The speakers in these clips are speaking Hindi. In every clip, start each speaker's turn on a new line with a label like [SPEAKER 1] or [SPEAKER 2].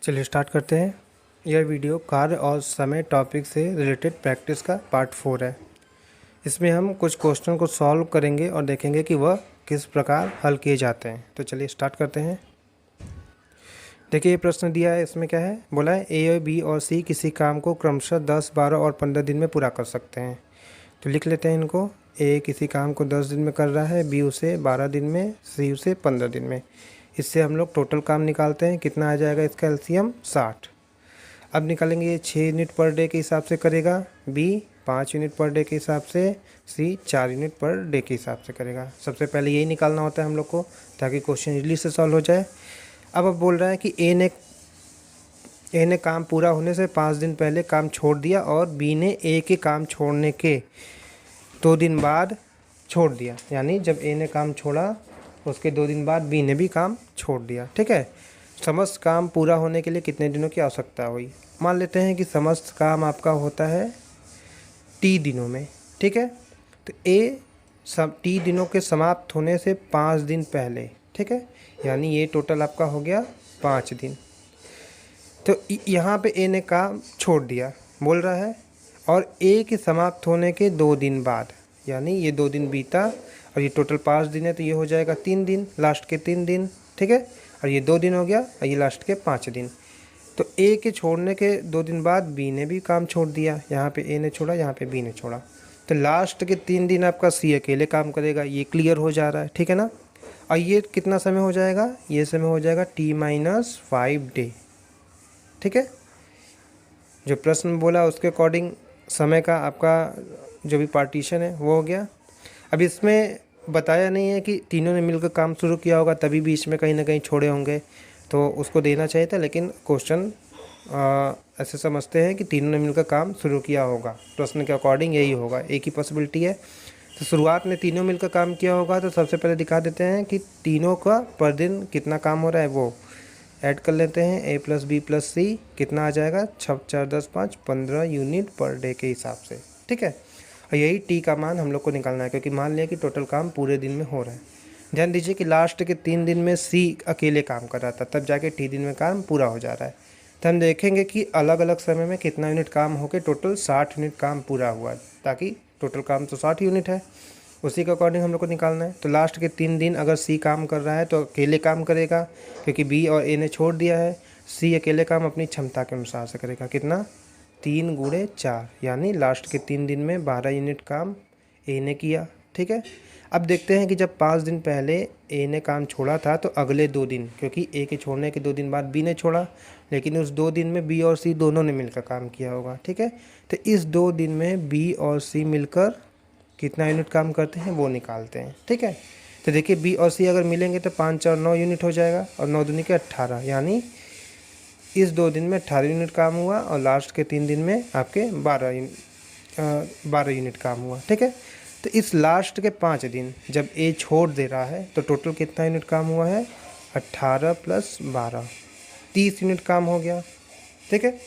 [SPEAKER 1] चलिए स्टार्ट करते हैं। यह वीडियो कार्य और समय टॉपिक से रिलेटेड प्रैक्टिस का पार्ट 4 है। इसमें हम कुछ क्वेश्चन को सॉल्व करेंगे और देखेंगे कि वह किस प्रकार हल किए जाते हैं। तो चलिए स्टार्ट करते हैं। देखिए ये प्रश्न दिया है, इसमें क्या है, बोला है ए, बी और सी किसी काम को क्रमशः 10, 12 और 15 दिन में पूरा कर सकते हैं। तो लिख लेते हैं इनको। ए किसी काम को 10 दिन में कर रहा है, बी उसे 12 दिन में, सी उसे 15 दिन में। इससे हम लोग टोटल काम निकालते हैं। कितना आ जाएगा इसका एलसीएम 60। अब निकालेंगे ये 6 यूनिट पर डे के हिसाब से करेगा, बी 5 यूनिट पर डे के हिसाब से, सी 4 यूनिट पर डे के हिसाब से करेगा। सबसे पहले यही निकालना होता है हम लोग को, ताकि क्वेश्चन इजीली से सॉल्व हो जाए। अब बोल रहा है कि ए ने काम पूरा होने से 5 दिन पहले काम छोड़ दिया और बी ने ए के काम छोड़ने के 2 दिन बाद छोड़ दिया। यानी जब ए ने काम छोड़ा उसके 2 दिन बाद बी ने भी काम छोड़ दिया। ठीक है। समस्त काम पूरा होने के लिए कितने दिनों की आवश्यकता हुई। मान लेते हैं कि समस्त काम आपका होता है टी दिनों में। ठीक है। तो ए सब टी दिनों के समाप्त होने से 5 दिन पहले, ठीक है, यानी ये टोटल आपका हो गया 5 दिन। तो यहाँ पे ए ने काम छोड़ दिया बोल रहा है, और ए के समाप्त होने के 2 दिन बाद, यानी ये 2 दिन बीता और ये टोटल 5 दिन है, तो ये हो जाएगा 3 दिन, लास्ट के 3 दिन। ठीक है। और ये 2 दिन हो गया और ये लास्ट के 5 दिन। तो ए के छोड़ने के 2 दिन बाद बी ने भी काम छोड़ दिया। यहाँ पे ए ने छोड़ा, यहाँ पे बी ने छोड़ा। तो लास्ट के 3 दिन आपका सी अकेले काम करेगा। ये क्लियर हो जा रहा है, ठीक है ना। और ये कितना समय हो जाएगा, ये समय हो जाएगा T-5 डे। ठीक है। जो प्रश्न बोला उसके अकॉर्डिंग समय का आपका जो भी पार्टीशन है वो हो गया। अब इसमें बताया नहीं है कि तीनों ने मिलकर काम शुरू किया होगा, तभी बीच में कहीं ना कहीं छोड़े होंगे, तो उसको देना चाहिए था। लेकिन क्वेश्चन ऐसे समझते हैं कि तीनों ने मिलकर काम शुरू किया होगा। प्रश्न के अकॉर्डिंग यही होगा, एक ही पॉसिबिलिटी है। तो शुरुआत में तीनों मिलकर काम किया होगा, तो सबसे पहले दिखा देते हैं कि तीनों का पर दिन कितना काम हो रहा है, वो ऐड कर लेते हैं। ए प्लस बी प्लस सी कितना आ जाएगा, 6, 4, 10, 5, 15 यूनिट पर डे के हिसाब से। ठीक है। और यही टी का मान हम लोग को निकालना है, क्योंकि मान लिया कि टोटल काम पूरे दिन में हो रहा है। ध्यान दीजिए कि लास्ट के 3 दिन में सी अकेले काम कर रहा था, तब जाके टी दिन में काम पूरा हो जा रहा है। तो हम देखेंगे कि अलग अलग समय में कितना यूनिट काम होकर टोटल 60 यूनिट काम पूरा हुआ है, ताकि टोटल काम तो 60 यूनिट है, उसी के अकॉर्डिंग हम लोग को निकालना है। तो लास्ट के 3 दिन अगर सी काम कर रहा है तो अकेले काम करेगा, क्योंकि बी और ए ने छोड़ दिया है। सी अकेले काम अपनी क्षमता के अनुसार से करेगा। कितना, 3 गुणे 4, यानी लास्ट के 3 दिन में 12 यूनिट काम ए ने किया। ठीक है। अब देखते हैं कि जब 5 दिन पहले ए ने काम छोड़ा था, तो अगले 2 दिन, क्योंकि ए के छोड़ने के 2 दिन बाद बी ने छोड़ा, लेकिन उस 2 दिन में बी और सी दोनों ने मिलकर काम किया होगा। ठीक है। तो इस 2 दिन में बी और सी मिलकर कितना यूनिट काम करते हैं वो निकालते हैं। ठीक है। तो देखिए बी और सी अगर मिलेंगे तो 5 और 9 यूनिट हो जाएगा, और 9 दूनी के 18, यानी इस 2 दिन में 18 यूनिट काम हुआ, और लास्ट के 3 दिन में आपके 12 यूनिट काम हुआ। ठीक है। तो इस लास्ट के 5 दिन जब ए छोड़ दे रहा है, तो टोटल कितना यूनिट काम हुआ है, 18 + 12, 30 यूनिट काम हो गया। ठीक है।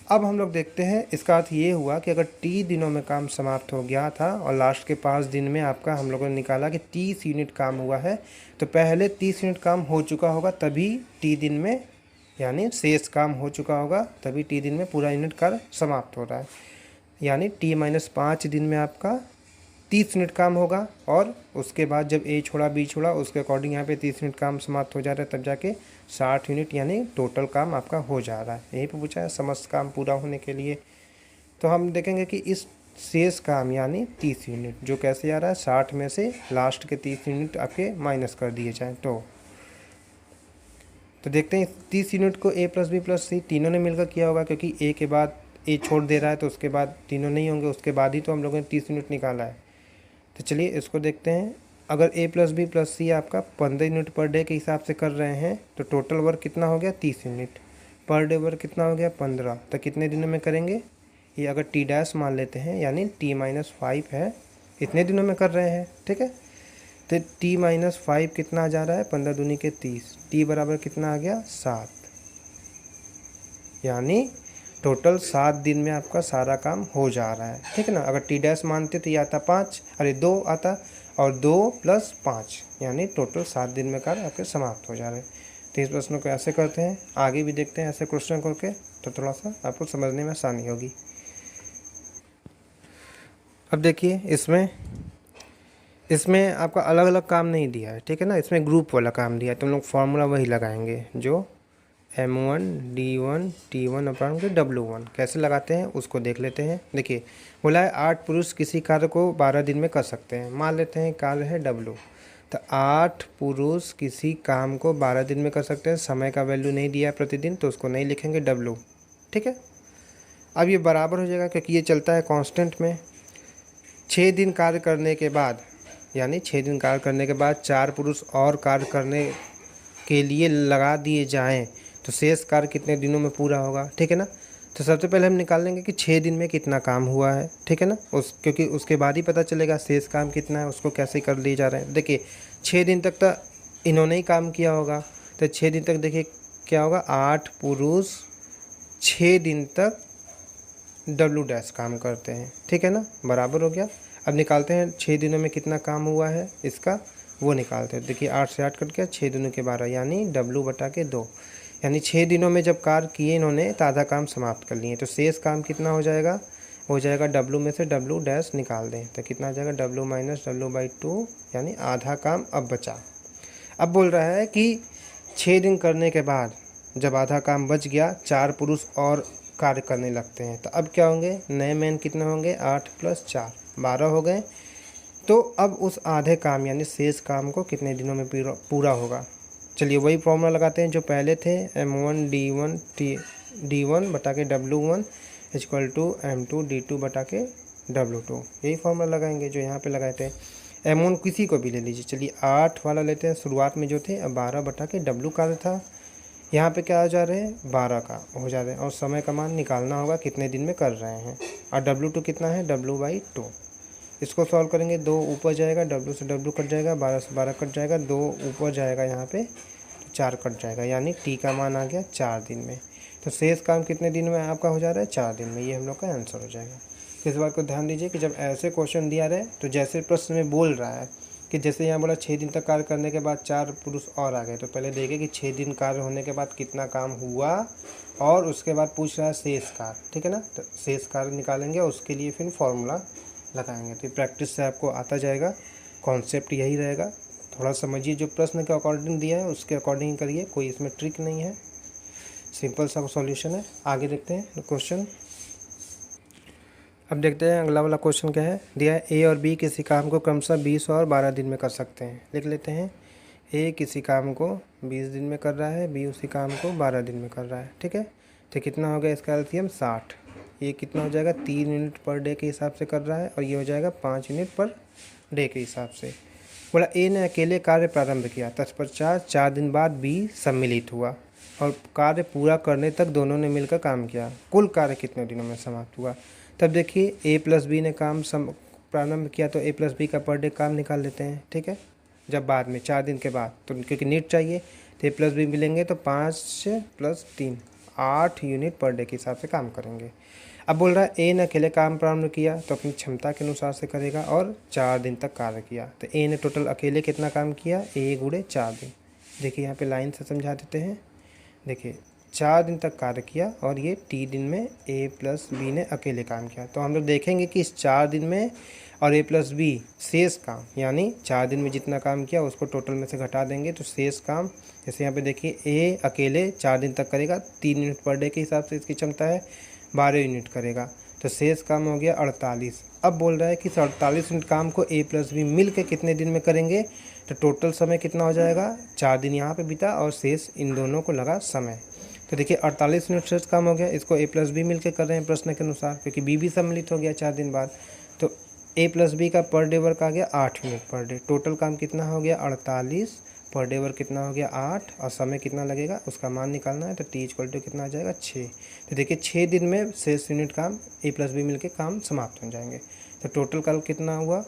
[SPEAKER 1] अब हम लोग देखते हैं, इसका अर्थ ये हुआ कि अगर टी दिनों में काम समाप्त हो गया था और लास्ट के 5 दिन में आपका हम लोगों ने निकाला कि 30 यूनिट काम हुआ है, तो पहले 30 यूनिट काम हो चुका होगा, तभी टी दिन में, यानी शेष काम हो चुका होगा, तभी टी दिन में पूरा यूनिट कार्य समाप्त हो रहा है। यानी T-5 दिन में आपका 30 यूनिट काम होगा, और उसके बाद जब ए छोड़ा बी छोड़ा, उसके अकॉर्डिंग यहाँ पे 30 यूनिट काम समाप्त हो जा रहा है, तब जाके 60 यूनिट यानी टोटल काम आपका हो जा रहा है। यहीं पे पूछा है समस्त काम पूरा होने के लिए। तो हम देखेंगे कि इस शेष काम यानी 30 यूनिट जो कैसे आ रहा है, 60 में से लास्ट के 30 यूनिट आपके माइनस कर दिए जाएँ तो देखते हैं 30 यूनिट को ए प्लस बी प्लस सी तीनों ने मिलकर किया होगा, क्योंकि ए के बाद ए छोड़ दे रहा है, तो उसके बाद तीनों नहीं होंगे, उसके बाद ही तो हम लोगों ने 30 यूनिट निकाला है। तो चलिए इसको देखते हैं। अगर ए प्लस बी प्लस सी आपका 15 यूनिट पर डे के हिसाब से कर रहे हैं, तो टोटल वर्क कितना हो गया, 30 यूनिट पर डे वर्क कितना हो गया, 15। तो कितने दिनों में करेंगे, ये अगर टी डैश मान लेते हैं, यानी T-5 है, इतने दिनों में कर रहे हैं। ठीक है। तो T-5 कितना आ जा रहा है, 15 दूनी के 30, टी बराबर कितना आ गया, 7, यानी टोटल 7 दिन में आपका सारा काम हो जा रहा है। ठीक है ना। अगर टी डैश मानते तो ये आता 5, अरे 2 आता, और 2 + 5, यानी टोटल 7 दिन में कार्य आपके समाप्त हो जा रहे हैं। तो इस प्रश्न को ऐसे करते हैं, आगे भी देखते हैं ऐसे क्वेश्चन करके, तो थोड़ा सा आपको समझने में आसानी होगी। अब देखिए इसमें आपका अलग अलग काम नहीं दिया है, ठीक है ना, इसमें ग्रुप वाला काम दिया है। तुम लोग फार्मूला वही लगाएंगे जो M1 D1 T1 अपान के W1 कैसे लगाते हैं उसको देख लेते हैं। देखिए बोला है 8 पुरुष किसी कार्य को 12 दिन में कर सकते हैं। मान लेते हैं कार्य है W, तो 8 पुरुष किसी काम को 12 दिन में कर सकते हैं। समय का वैल्यू नहीं दिया है प्रतिदिन, तो उसको नहीं लिखेंगे W, ठीक है। अब ये बराबर हो जाएगा क्योंकि ये चलता है कांस्टेंट में। 6 दिन कार्य करने के बाद, यानी 6 दिन कार्य करने के बाद 4 पुरुष और कार्य करने के लिए लगा दिए जाएं तो शेष कार्य कितने दिनों में पूरा होगा, ठीक है ना। तो सबसे पहले हम निकाल लेंगे कि 6 दिन में कितना काम हुआ है, ठीक है ना, क्योंकि उसके बाद ही पता चलेगा शेष काम कितना है, उसको कैसे कर लिए जा रहे हैं। देखिए 6 दिन तक तो इन्होंने ही काम किया होगा, तो 6 दिन तक देखिए क्या होगा, 8 पुरुष 6 दिन तक W' काम करते हैं, ठीक है ना, बराबर हो गया। अब निकालते हैं 6 दिनों में कितना काम हुआ है इसका, वो निकालते हैं। देखिए 8 से 8 कट गया, 6 दिनों के 12, यानी W/2, यानी 6 दिनों में जब कार्य किए इन्होंने तो आधा काम समाप्त कर लिए। तो शेष काम कितना हो जाएगा, हो जाएगा W में से W' निकाल दें तो कितना हो जाएगा, W - W/2, यानी आधा काम अब बचा। अब बोल रहा है कि 6 दिन करने के बाद जब आधा काम बच गया, 4 पुरुष और कार्य करने लगते हैं, तो अब क्या होंगे, नए मैन कितने होंगे, 8 + 4 12 हो गए। तो अब उस आधे काम यानी शेष काम को कितने दिनों में पूरा होगा। चलिए वही फॉर्मूला लगाते हैं जो पहले थे, M1 D1 बटा के W1 = M2 D2 बटा के W2। यही फॉर्मूला लगाएंगे जो यहाँ पे लगाए थे। M1 किसी को भी ले लीजिए, चलिए 8 वाला लेते हैं, शुरुआत में जो थे। अब 12 बटा के W का था, यहाँ पे क्या हो जा रहे हैं, 12 का हो जा रहे हैं, और समय का मान निकालना होगा कितने दिन में कर रहे हैं। और W2 कितना है, W/2। इसको सॉल्व करेंगे, 2 ऊपर जाएगा, W से W कट जाएगा, 12 से 12 कट जाएगा, 2 ऊपर जाएगा यहाँ पे, 4 कट जाएगा, यानी T का मान आ गया 4 दिन में। तो शेष काम कितने दिन में आपका हो जा रहा है, 4 दिन में। ये हम लोग का आंसर हो जाएगा। इस बात को ध्यान दीजिए कि जब ऐसे क्वेश्चन दिया रहे तो जैसे प्रश्न में बोल रहा है कि जैसे यहाँ बोला 6 दिन तक कार्य करने के बाद 4 पुरुष और आ गए, तो पहले देखें कि 6 दिन कार्य होने के बाद कितना काम हुआ, और उसके बाद पूछ रहा है शेष कार्य, ठीक है ना। तो शेष कार्य निकालेंगे और उसके लिए फिर फॉर्मूला लगाएंगे। तो प्रैक्टिस से आपको आता जाएगा, कॉन्सेप्ट यही रहेगा। थोड़ा समझिए, जो प्रश्न के अकॉर्डिंग दिया है उसके अकॉर्डिंग करिए, कोई इसमें ट्रिक नहीं है, सिंपल सा सॉल्यूशन है। आगे देखते हैं क्वेश्चन। अब देखते हैं अगला वाला क्वेश्चन क्या है। दिया है A और B किसी काम को क्रमशः 20 और 12 दिन में कर सकते हैं। लिख लेते हैं, A किसी काम को 20 दिन में कर रहा है, B उसी काम को 12 दिन में कर रहा है, ठीक है। तो कितना हो गया इसका एलसीएम, 60। ये कितना हो जाएगा, 3 यूनिट पर डे के हिसाब से कर रहा है, और ये हो जाएगा 5 यूनिट पर डे के हिसाब से। बोला A ने अकेले कार्य प्रारंभ किया, तत्पश्चात 4 दिन बाद B सम्मिलित हुआ और कार्य पूरा करने तक दोनों ने मिलकर काम किया। कुल कार्य कितने दिनों में समाप्त हुआ। तब देखिए A + B ने काम प्रारंभ किया, तो A + B का पर डे काम निकाल लेते हैं, ठीक है। जब बाद में 4 दिन के बाद, तो क्योंकि नीट चाहिए, तो A + B मिलेंगे तो 5 + 3 8 यूनिट पर डे के हिसाब से काम करेंगे। अब बोल रहा है A ने अकेले काम प्रारंभ किया तो अपनी क्षमता के अनुसार से करेगा और 4 दिन तक कार्य किया। तो A ने टोटल अकेले कितना काम किया, A × 4 दिन। देखिए यहाँ पे लाइन से समझा देते हैं। देखिए 4 दिन तक कार्य किया और ये T दिन में A + B ने अकेले काम किया। तो हम लोग देखेंगे कि इस 4 दिन में और A + B शेष काम, यानी 4 दिन में जितना काम किया उसको टोटल में से घटा देंगे, तो शेष काम, जैसे यहाँ पे देखिए A अकेले 4 दिन तक करेगा, 3 यूनिट पर डे के हिसाब से इसकी क्षमता है, 12 यूनिट करेगा, तो शेष काम हो गया 48। अब बोल रहा है कि 48 यूनिट काम को A + B मिल के कितने दिन में करेंगे, तो टोटल समय कितना हो जाएगा, 4 दिन यहाँ पे बीता और शेष इन दोनों को लगा समय। तो देखिए 48 यूनिट शेष काम हो गया, इसको A + B मिल के कर रहे हैं प्रश्न के अनुसार, क्योंकि B भी सम्मिलित हो गया 4 दिन बाद। तो A + B का पर डे वर्क आ गया 8 यूनिट पर डे। टोटल काम कितना हो गया 48, पर डे वर्क कितना हो गया 8, और समय कितना लगेगा उसका मान निकालना है। तो T = कितना आ जाएगा 6। तो देखिए 6 दिन में शेष यूनिट काम A + B मिल के काम समाप्त हो जाएंगे। तो टोटल कल कितना हुआ,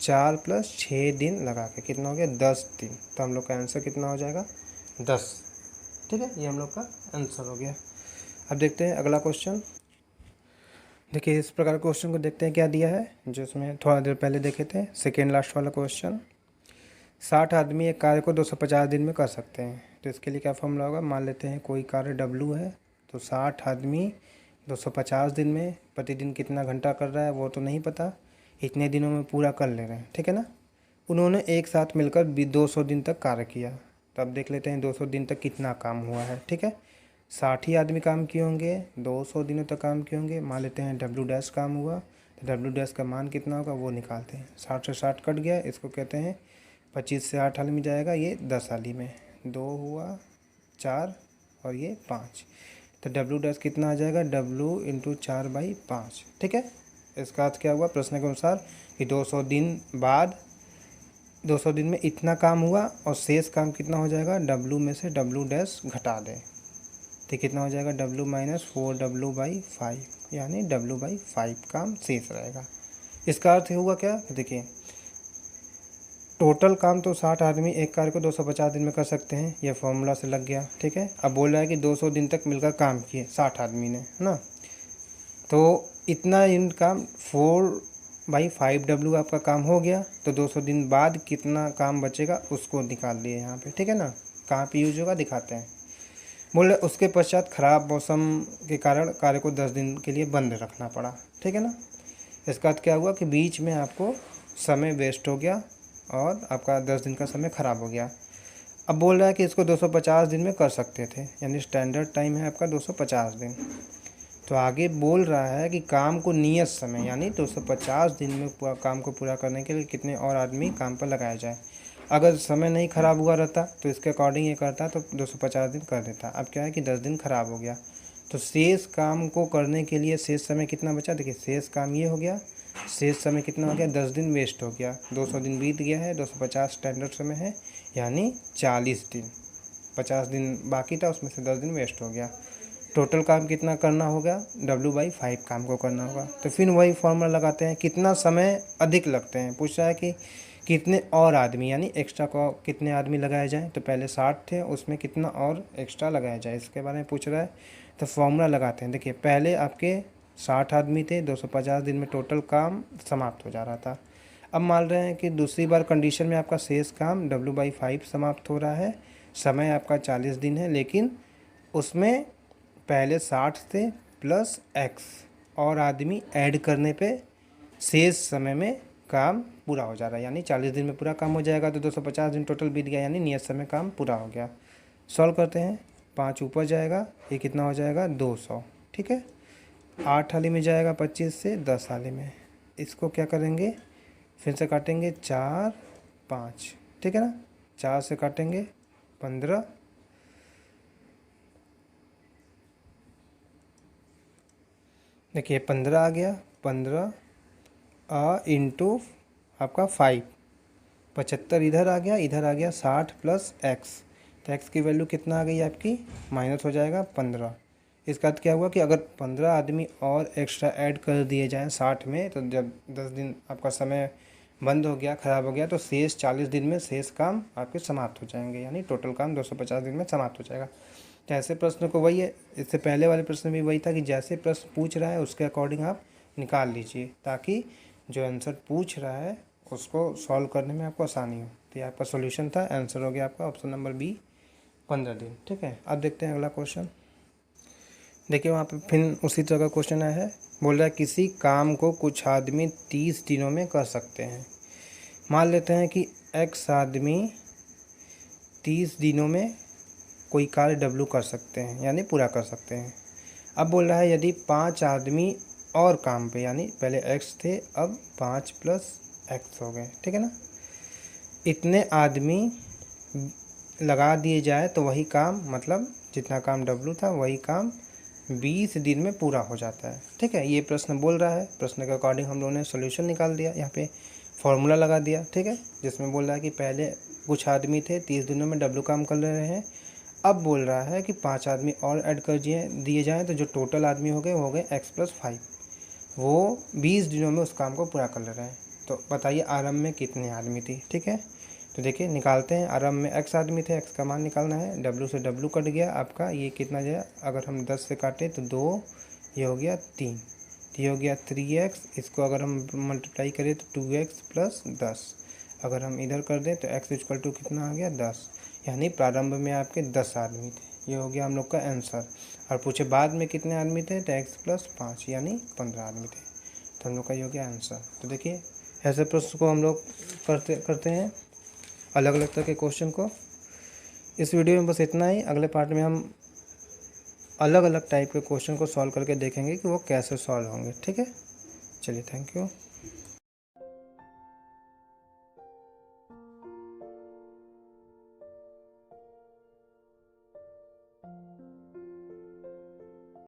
[SPEAKER 1] 4 + 6 दिन लगा के कितना हो गया 10 दिन। तो हम लोग का आंसर कितना हो जाएगा 10, ठीक है। ये हम लोग का आंसर हो गया। अब देखते हैं अगला क्वेश्चन। देखिए इस प्रकार क्वेश्चन को देखते हैं क्या दिया है, जो इसमें थोड़ा देर पहले देखे थे, सेकेंड लास्ट वाला क्वेश्चन। 60 आदमी एक कार्य को 250 दिन में कर सकते हैं। तो इसके लिए क्या फॉर्मूला होगा, मान लेते हैं कोई कार्य डब्लू है, तो 60 आदमी 250 दिन में प्रतिदिन कितना घंटा कर रहा है वो तो नहीं पता, इतने दिनों में पूरा कर ले रहे हैं, ठीक है ना। उन्होंने एक साथ मिलकर 200 दिन तक कार्य किया। तो अब देख लेते हैं 200 दिन तक कितना काम हुआ है, ठीक है। 60 ही आदमी काम किए होंगे, 200 दिनों तक काम किए होंगे, मान लेते हैं डब्लू डैश काम हुआ, तो डब्लू डैश का मान कितना होगा वो निकालते हैं। 60 से 60 कट गया, इसको कहते हैं 25 से 8 हाली में जाएगा, ये 10 हाली में, 2 हुआ 4 और ये 5, तो डब्लू डैश कितना आ जाएगा, डब्लू इंटू 4/5, ठीक है। इसका अर्थ क्या हुआ प्रश्न के अनुसार कि 200 दिन बाद 200 दिन में इतना काम हुआ और शेष काम कितना हो जाएगा, डब्लू में से डब्लू डैश घटा दें, तो कितना हो जाएगा, डब्लू माइनस 4W/5, यानी W/5 काम शेष रहेगा। इसका अर्थ हुआ क्या, देखिए टोटल काम तो 60 आदमी एक कार्य को 250 दिन में कर सकते हैं, ये फॉर्मूला से लग गया, ठीक है। अब बोल रहा है कि 200 दिन तक मिलकर काम किए 60 आदमी ने, है ना, तो इतना यूनिट काम 4/5W आपका काम हो गया, तो 200 दिन बाद कितना काम बचेगा उसको निकाल लिए यहाँ पे, ठीक है ना। कहाँ पे यूज होगा दिखाते हैं। बोल रहे उसके पश्चात ख़राब मौसम के कारण कार्य को 10 दिन के लिए बंद रखना पड़ा, ठीक है ना। इसका अर्थ क्या हुआ कि बीच में आपको समय वेस्ट हो गया और आपका 10 दिन का समय ख़राब हो गया। अब बोल रहा है कि इसको 250 दिन में कर सकते थे, यानी स्टैंडर्ड टाइम है आपका 250 दिन। तो आगे बोल रहा है कि काम को नियत समय यानी 250 दिन में काम को पूरा करने के लिए कितने और आदमी काम पर लगाया जाए। अगर समय नहीं ख़राब हुआ रहता तो इसके अकॉर्डिंग ये करता तो 250 दिन कर देता। अब क्या है कि 10 दिन ख़राब हो गया, तो शेष काम को करने के लिए शेष समय कितना बचा, देखिए शेष काम ये हो गया, शेष समय कितना हो गया, 10 दिन वेस्ट हो गया। 200 दिन बीत गया है, 250 स्टैंडर्ड समय है, यानी 40 दिन, 50 दिन बाकी था उसमें से 10 दिन वेस्ट हो गया। टोटल काम कितना करना होगा, W/5 काम को करना होगा। तो फिर वही फॉर्मूला लगाते हैं, कितना समय अधिक लगते हैं, पूछ रहा है कि कितने और आदमी यानी एक्स्ट्रा को कितने आदमी लगाए जाएँ, तो पहले 60 थे उसमें कितना और एक्स्ट्रा लगाया जाए इसके बारे में पूछ रहा है। तो फॉर्मूला लगाते हैं, देखिए पहले आपके 60 आदमी थे, 250 दिन में टोटल काम समाप्त हो जा रहा था। अब मान रहे हैं कि दूसरी बार कंडीशन में आपका शेष काम W/5 समाप्त हो रहा है, समय आपका 40 दिन है, लेकिन उसमें पहले 60 थे प्लस x और आदमी ऐड करने पे शेष समय में काम पूरा हो जा रहा है, यानी 40 दिन में पूरा काम हो जाएगा, तो 250 दिन टोटल बीत गया, यानी नियत समय काम पूरा हो गया। सॉल्व करते हैं, 5 ऊपर जाएगा, ये कितना हो जाएगा 200, ठीक है। 8 हाली में जाएगा 25 से 10 हाली में, इसको क्या करेंगे फिर से काटेंगे 4 5, ठीक है ना, 4 से काटेंगे 15, देखिए 15 आ गया, 15 इंटू आपका 5, 75 इधर आ गया 60 प्लस x, तो x की वैल्यू कितना आ गई आपकी, माइनस हो जाएगा 15। इसका अर्थ क्या हुआ कि अगर 15 आदमी और एक्स्ट्रा ऐड कर दिए जाएँ 60 में, तो जब 10 दिन आपका समय बंद हो गया, ख़राब हो गया, तो शेष 40 दिन में शेष काम आपके समाप्त हो जाएंगे, यानी टोटल काम 250 दिन में समाप्त हो जाएगा। जैसे प्रश्न को वही है, इससे पहले वाले प्रश्न में वही था कि जैसे प्रश्न पूछ रहा है उसके अकॉर्डिंग आप निकाल लीजिए, ताकि जो आंसर पूछ रहा है उसको सॉल्व करने में आपको आसानी हो। तो ये आपका सॉल्यूशन था, आंसर हो गया आपका ऑप्शन नंबर बी 15 दिन, ठीक है। अब देखते हैं अगला क्वेश्चन। देखिए वहाँ पे फिर उसी तरह का क्वेश्चन आया है, बोल रहा है किसी काम को कुछ आदमी 30 दिनों में कर सकते हैं। मान लेते हैं कि x आदमी 30 दिनों में कोई कार्य W कर सकते हैं, यानी पूरा कर सकते हैं। अब बोल रहा है यदि 5 आदमी और काम पे, यानी पहले x थे अब 5 प्लस x हो गए, ठीक है ना, इतने आदमी लगा दिए जाए तो वही काम, मतलब जितना काम W था वही काम 20 दिन में पूरा हो जाता है, ठीक है। ये प्रश्न बोल रहा है, प्रश्न के अकॉर्डिंग हम लोगों ने सोल्यूशन निकाल दिया, यहाँ पे फॉर्मूला लगा दिया, ठीक है, जिसमें बोल रहा है कि पहले कुछ आदमी थे 30 दिनों में W काम कर रहे हैं, अब बोल रहा है कि 5 आदमी और ऐड कर दिए जाएँ तो जो टोटल आदमी हो गए x + 5, वो 20 दिनों में उस काम को पूरा कर ले रहे हैं। तो बताइए आरंभ में कितने आदमी थी, ठीक है। तो देखिए निकालते हैं, आरंभ में x आदमी थे, x का मान निकालना है, W से W कट गया आपका, ये कितना जाए, अगर हम 10 से काटें तो 2, ये हो गया 3, ये हो गया 3x, इसको अगर हम मल्टीप्लाई करें तो 2x + 10, अगर हम इधर कर दें तो x = कितना आ गया 10, यानी प्रारंभ में आपके 10 आदमी थे। ये हो गया हम लोग का आंसर। और पूछे बाद में कितने आदमी थे, तो x + 5 यानी 15 आदमी थे। तो हम लोग का ये हो गया आंसर। तो देखिए ऐसे प्रश्न को हम लोग करते हैं, अलग अलग तरह के क्वेश्चन को। इस वीडियो में बस इतना ही। अगले पार्ट में हम अलग अलग टाइप के क्वेश्चन को सॉल्व करके देखेंगे कि वो कैसे सॉल्व होंगे। ठीक है, चलिए, थैंक यू।